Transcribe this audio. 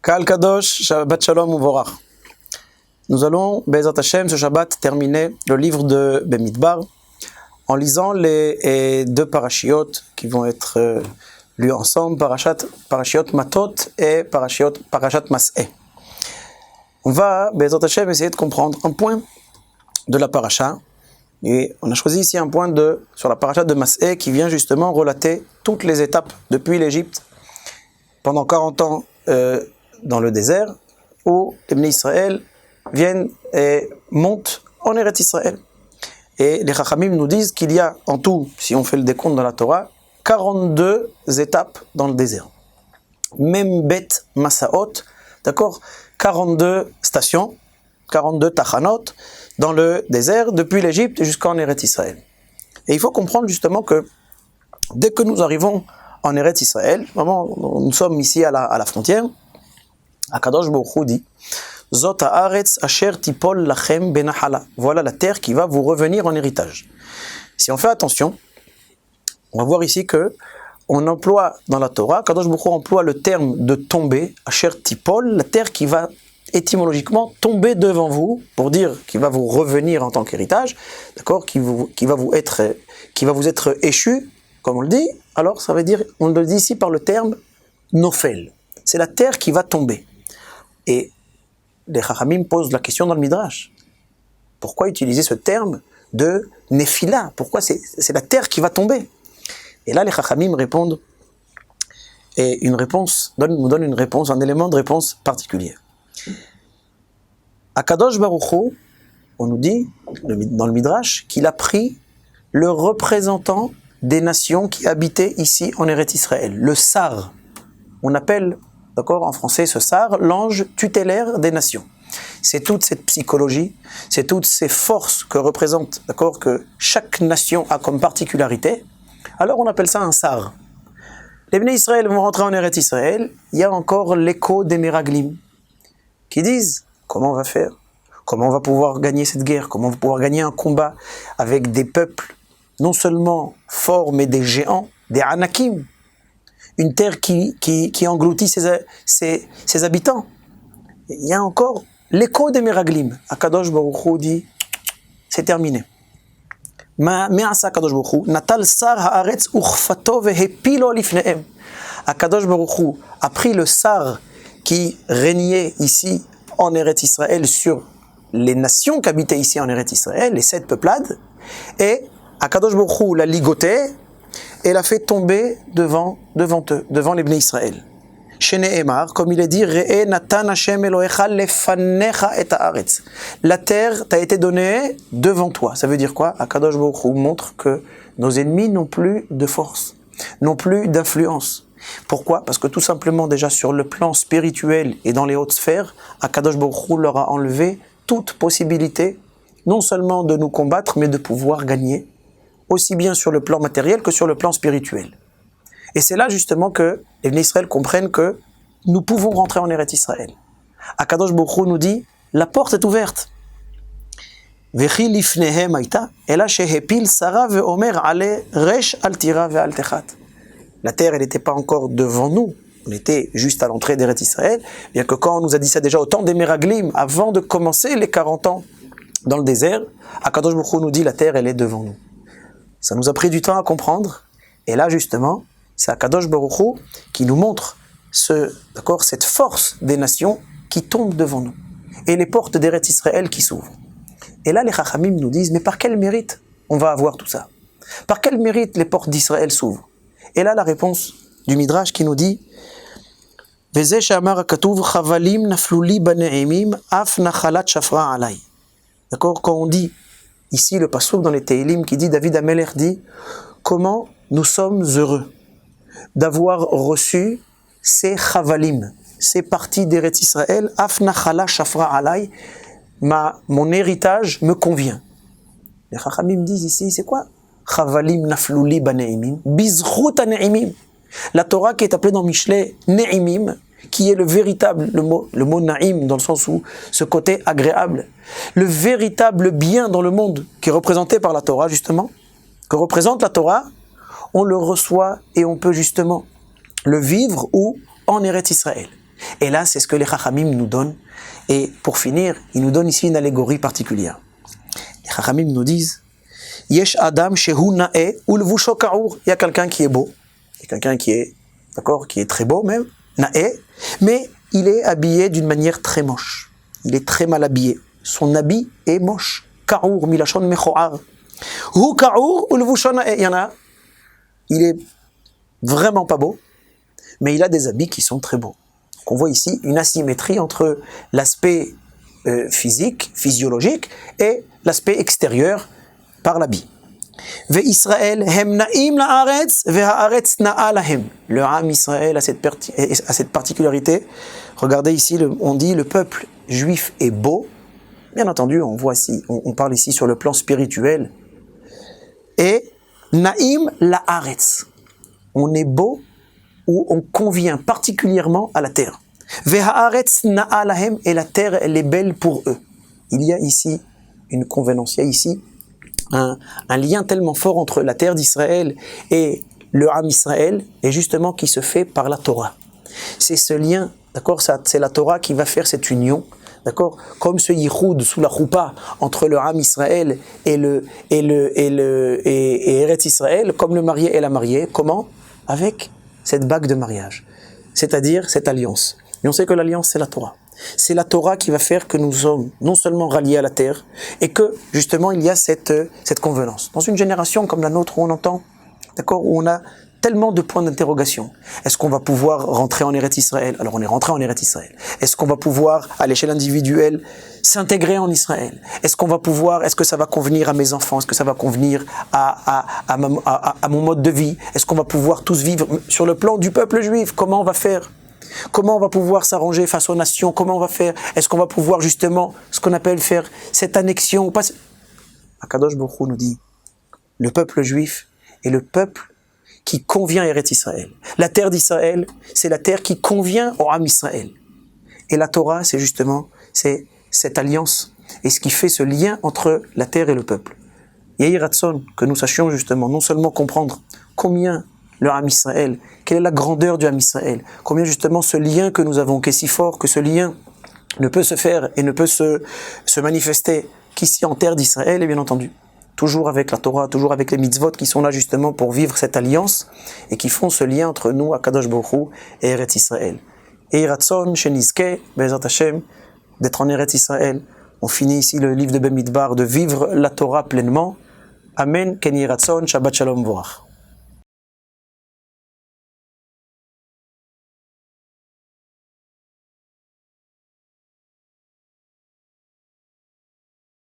Kal Kadosh, Shabbat Shalom Uvorach. Nous allons, Be'ezrat Hashem, ce Shabbat, terminer le livre de Bemidbar en lisant les deux parashiot qui vont être lus ensemble, parashiot Matot et parashat Mas'eh. On va, Be'ezrat Hashem, essayer de comprendre un point de la parasha. Et on a choisi ici un point sur la parasha de Mas'eh qui vient justement relater toutes les étapes depuis l'Égypte pendant 40 ans dans le désert, où les Bnei Israël viennent et montent en Eretz Israël. Et les Chachamim nous disent qu'il y a en tout, si on fait le décompte dans la Torah, 42 étapes dans le désert. Même Bet Masaot, d'accord, 42 stations, 42 tachanot dans le désert, depuis l'Égypte jusqu'en Eretz Israël. Et il faut comprendre justement que dès que nous arrivons en Eretz Israël, vraiment, nous sommes ici à la frontière, Akadosh Baruch Hu dit Zot haaretz asher tipol lachem benahala. Voilà la terre qui va vous revenir en héritage. Si on fait attention, on va voir ici que on emploie dans la Torah, Akadosh Baruch Hu emploie le terme de tomber, asher tipol, la terre qui va étymologiquement tomber devant vous, pour dire qu'il va vous revenir en tant qu'héritage, d'accord, qui va vous être échu, comme on le dit. Alors ça veut dire, on le dit ici par le terme nofel. C'est la terre qui va tomber. Et les Chachamim posent la question dans le Midrash. Pourquoi utiliser ce terme de Nephila? Pourquoi c'est la terre qui va tomber? Et là, les Chachamim répondent, et nous donnent une réponse, un élément de réponse particulier. Akadosh Baruch Hu, on nous dit, dans le Midrash, qu'il a pris le représentant des nations qui habitaient ici en Eretz Israël, le Sar. On appelle, d'accord, en français, ce Sar, l'ange tutélaire des nations. C'est toute cette psychologie, c'est toutes ces forces que représente, d'accord, que chaque nation a comme particularité. Alors on appelle ça un Sar. Les Bnei Israël vont rentrer en Eretz Israël, il y a encore l'écho des Meraglim, qui disent, comment on va faire? Comment on va pouvoir gagner cette guerre? Comment on va pouvoir gagner un combat avec des peuples, non seulement forts, mais des géants, des Anakim? Une terre qui engloutit ses habitants. Il y a encore l'écho des Meraglim. Akadosh Baruch Hu dit, c'est terminé. Me'asa Akadosh Baruch Hu, natal sar haaretz uchfato vehepilo lifnehem. Akadosh Baruch Hu a pris le sar qui régnait ici en Eretz Israël sur les nations qui habitaient ici en Eretz Israël, les 7 peuplades, et Akadosh Baruch Hu l'a ligoté et l'a fait tomber devant eux, devant les Bnei Israël. Shene'emar, comme il est dit, Re'e natan Hashem Elohecha lefanecha et haaretz. La terre t'a été donnée devant toi. Ça veut dire quoi? Akadosh Baruch Hu montre que nos ennemis n'ont plus de force, n'ont plus d'influence. Pourquoi? Parce que tout simplement déjà sur le plan spirituel et dans les hautes sphères, Akadosh Baruch Hu leur a enlevé toute possibilité, non seulement de nous combattre, mais de pouvoir gagner, aussi bien sur le plan matériel que sur le plan spirituel. Et c'est là justement que les Bnei Israël comprennent que nous pouvons rentrer en Eretz Israël. Akadosh Baruch Hu nous dit, la porte est ouverte. Vechi lifnehem aita, ela shehepil sara veomer ale resh al tira ve al techat. La terre, elle n'était pas encore devant nous. On était juste à l'entrée d'Eretz Israël. Bien que quand on nous a dit ça déjà au temps des Meraglim, avant de commencer les 40 ans dans le désert, Akadosh Baruch Hu nous dit, la terre, elle est devant nous. Ça nous a pris du temps à comprendre. Et là, justement, c'est Akadosh Baruch Hu qui nous montre cette force des nations qui tombent devant nous. Et les portes d'Eretz Israël qui s'ouvrent. Et là, les Chachamim nous disent, mais par quel mérite on va avoir tout ça? Par quel mérite les portes d'Israël s'ouvrent? Et là, la réponse du Midrash qui nous dit Veze she'amar hakatuv chavalim nafluli bane'imim af nachalat shafra alay. D'accord? Quand on dit ici le passouk dans les Tehillim qui dit, David Ameler dit, comment nous sommes heureux d'avoir reçu ces chavalim, ces parties d'Eretz Israël, af nachalat shafra alay, mon héritage me convient. Les Chachamim disent ici, c'est quoi? Chavalim nafluli bane'imim, bizchut hane'imim. La Torah qui est appelée dans Mishlei Ne'imim, qui est le mot Naïm, dans le sens où ce côté agréable, le véritable bien dans le monde qui est représenté par la Torah, justement, que représente la Torah, on le reçoit et on peut justement le vivre ou en Eretz Israël. Et là, c'est ce que les Chachamim nous donnent. Et pour finir, ils nous donnent ici une allégorie particulière. Les Chachamim nous disent, Yesh Adam shehu na'e ulvusho ka'ur. Il y a quelqu'un qui est beau, il y a quelqu'un qui est, d'accord, qui est très beau même, na'e, mais il est habillé d'une manière très moche. Il est très mal habillé. Son habit est moche. Ka'ur, milachon mecho'ar. Hu ka'ur ulvusho na'e. Il y en a, il est vraiment pas beau, mais il a des habits qui sont très beaux. Donc on voit ici une asymétrie entre l'aspect physique, physiologique, et l'aspect extérieur par l'habit. Ve'Israël hem na'im la'aretz ve'ha'aretz na'a lahem. Le Ham Israël a cette particularité. Regardez ici, on dit le peuple juif est beau. Bien entendu, on voit ici, on parle ici sur le plan spirituel. Et na'im la'aretz. On est beau ou on convient particulièrement à la terre. Ve'ha'aretz na'a lahem, et la terre, elle est belle pour eux. Il y a ici une convenance, il y a ici un lien tellement fort entre la terre d'Israël et le Ham Israël, et justement qui se fait par la Torah. C'est ce lien, d'accord, c'est la Torah qui va faire cette union, d'accord, comme ce yichoud sous la choupa entre le Ham Israël et Eretz Israël, comme le marié et la mariée. Comment? Avec cette bague de mariage, c'est-à-dire cette alliance. Et on sait que l'alliance, c'est la Torah. C'est la Torah qui va faire que nous sommes non seulement ralliés à la terre, et que justement il y a cette convenance. Dans une génération comme la nôtre où on entend, d'accord, où on a tellement de points d'interrogation. Est-ce qu'on va pouvoir rentrer en Eretz Israël? Alors on est rentré en Eretz Israël. Est-ce qu'on va pouvoir, à l'échelle individuelle, s'intégrer en Israël? Est-ce que ça va convenir à mes enfants? Est-ce que ça va convenir à mon mode de vie? Est-ce qu'on va pouvoir tous vivre sur le plan du peuple juif? Comment on va faire? Comment on va pouvoir s'arranger face aux nations? Comment on va faire? Est-ce qu'on va pouvoir justement, ce qu'on appelle faire cette annexion? Akadosh Baruch Hu nous dit, le peuple juif est le peuple qui convient à Eretz Israël. La terre d'Israël, c'est la terre qui convient au Ham Israël. Et la Torah, c'est justement, c'est cette alliance et ce qui fait ce lien entre la terre et le peuple. Yehi Ratson, que nous sachions justement non seulement comprendre combien le Ham Israël, quelle est la grandeur du Ham Israël, combien justement ce lien que nous avons, qui est si fort, que ce lien ne peut se faire et ne peut se manifester qu'ici en terre d'Israël, et bien entendu, toujours avec la Torah, toujours avec les mitzvot qui sont là justement pour vivre cette alliance et qui font ce lien entre nous, Akadosh Baruch Hu, et Eretz Israël. Et Ratson, Shenizke, Be'ezrat Hashem, d'être en Eretz Israël. On finit ici le livre de Bamidbar, de vivre la Torah pleinement. Amen, Ken Yehi Ratson, Shabbat Shalom Vorach.